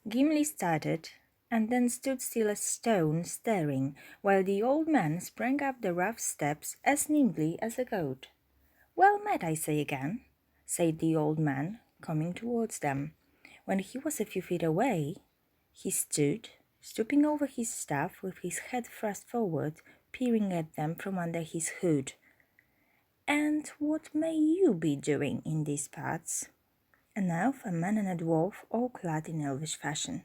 Gimli started, and then stood still as stone, staring, while the old man sprang up the rough steps as nimbly as a goat. "Well met, I say again," said the old man, coming towards them. When he was a few feet away, he stood, stooping over his staff with his head thrust forward, peering at them from under his hood. "And what may you be doing in these parts?" An elf, a man, and a dwarf, all clad in elvish fashion.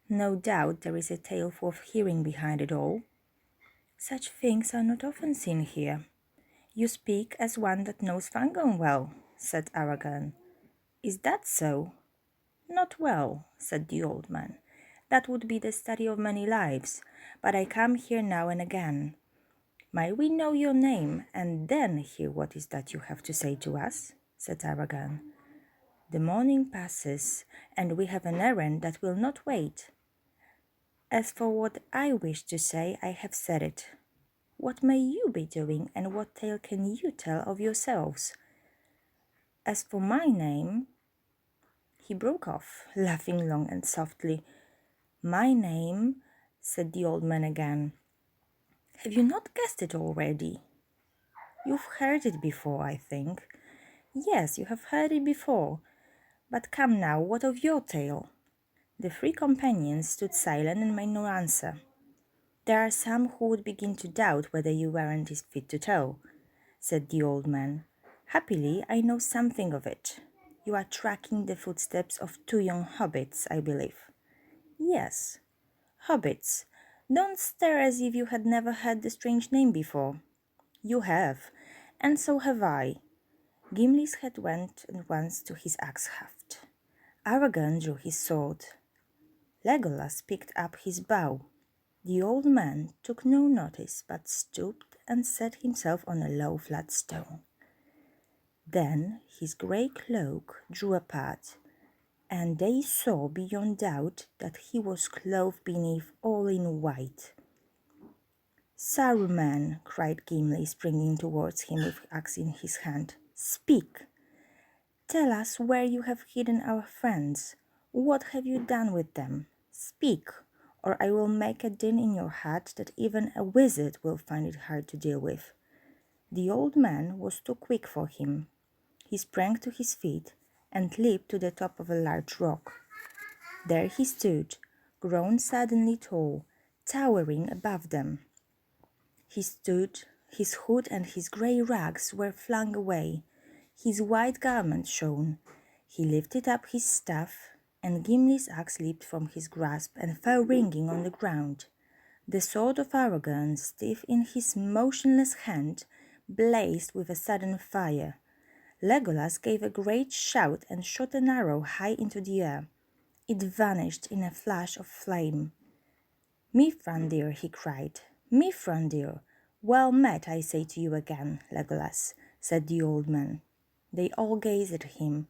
No doubt there is a tale worth hearing behind it all. Such things are not often seen here. "You speak as one that knows Fangorn well," said Aragorn. "Is that so?" "Not well," said the old man. "That would be the study of many lives, but I come here now and again. Might we know your name, and then hear what is that you have to say to us?" said Aragorn. "The morning passes, and we have an errand that will not wait. As for what I wish to say, I have said it. What may you be doing, and what tale can you tell of yourselves? As for my name—" He broke off, laughing long and softly. "My name," said the old man again. "Have you not guessed it already? You've heard it before, I think. Yes, you have heard it before. But come now, what of your tale?" The three companions stood silent and made no answer. "There are some who would begin to doubt whether you weren't fit to tell," said the old man. "Happily, I know something of it. You are tracking the footsteps of two young hobbits, I believe." "Yes, hobbits. Don't stare as if you had never heard the strange name before. You have, and so have I." Gimli's head went at once to his axe haft. Aragorn drew his sword. Legolas picked up his bow. The old man took no notice, but stooped and set himself on a low flat stone. Then his grey cloak drew apart, and they saw beyond doubt that he was clothed beneath all in white. "Saruman!" cried Gimli, springing towards him with axe in his hand. "Speak! Tell us where you have hidden our friends. What have you done with them? Speak, or I will make a din in your heart that even a wizard will find it hard to deal with." The old man was too quick for him. He sprang to his feet and leaped to the top of a large rock. There he stood, grown suddenly tall, towering above them. He stood, his hood and his grey rags were flung away. His white garment shone. He lifted up his staff, and Gimli's axe leaped from his grasp and fell ringing on the ground. The sword of Aragorn, stiff in his motionless hand, blazed with a sudden fire. Legolas gave a great shout and shot an arrow high into the air. It vanished in a flash of flame. "Mithrandir," he cried, "Mithrandir! Well met, I say to you again, Legolas," said the old man. They all gazed at him.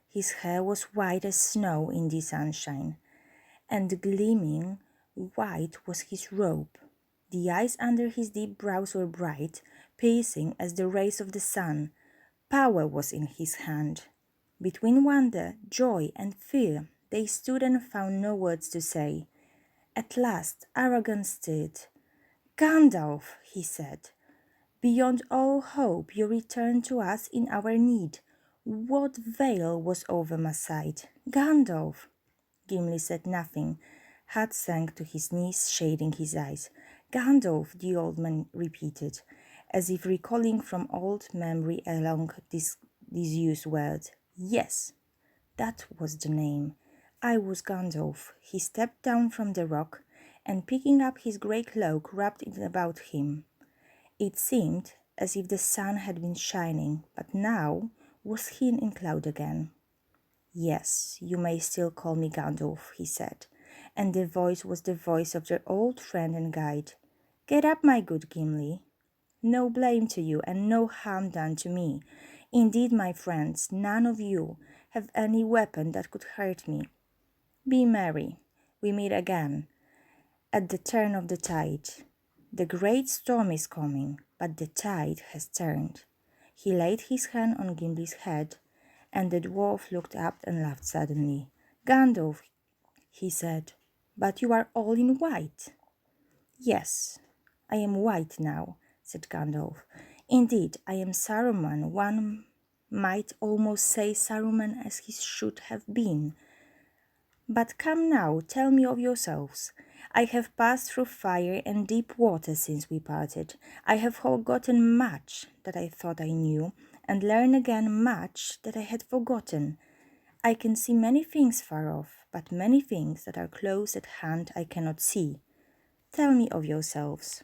His hair was white as snow in the sunshine, and gleaming white was his robe. The eyes under his deep brows were bright, piercing as the rays of the sun. Power was in his hand. Between wonder, joy, and fear, they stood and found no words to say. At last Aragorn stood. "Gandalf," he said, "beyond all hope you returned to us in our need. What veil was over my sight? Gandalf!" Gimli said nothing. Hat sank to his knees, shading his eyes. "Gandalf," the old man repeated, as if recalling from old memory along these used words. "Yes, that was the name. I was Gandalf." He stepped down from the rock, and picking up his grey cloak, wrapped it about him. It seemed as if the sun had been shining, but now was hidden in cloud again. "Yes, you may still call me Gandalf," he said, and the voice was the voice of their old friend and guide. "Get up, my good Gimli. No blame to you, and no harm done to me. Indeed, my friends, none of you have any weapon that could hurt me. Be merry. We meet again at the turn of the tide. The great storm is coming, but the tide has turned." He laid his hand on Gimli's head, and the dwarf looked up and laughed suddenly. "Gandalf," he said. But you are all in white. Yes, I am white now, said Gandalf. Indeed, I am Saruman. One might almost say Saruman as he should have been. But come now, tell me of yourselves. I have passed through fire and deep water since we parted. I have forgotten much that I thought I knew, and learned again much that I had forgotten. I can see many things far off, but many things that are close at hand I cannot see. Tell me of yourselves.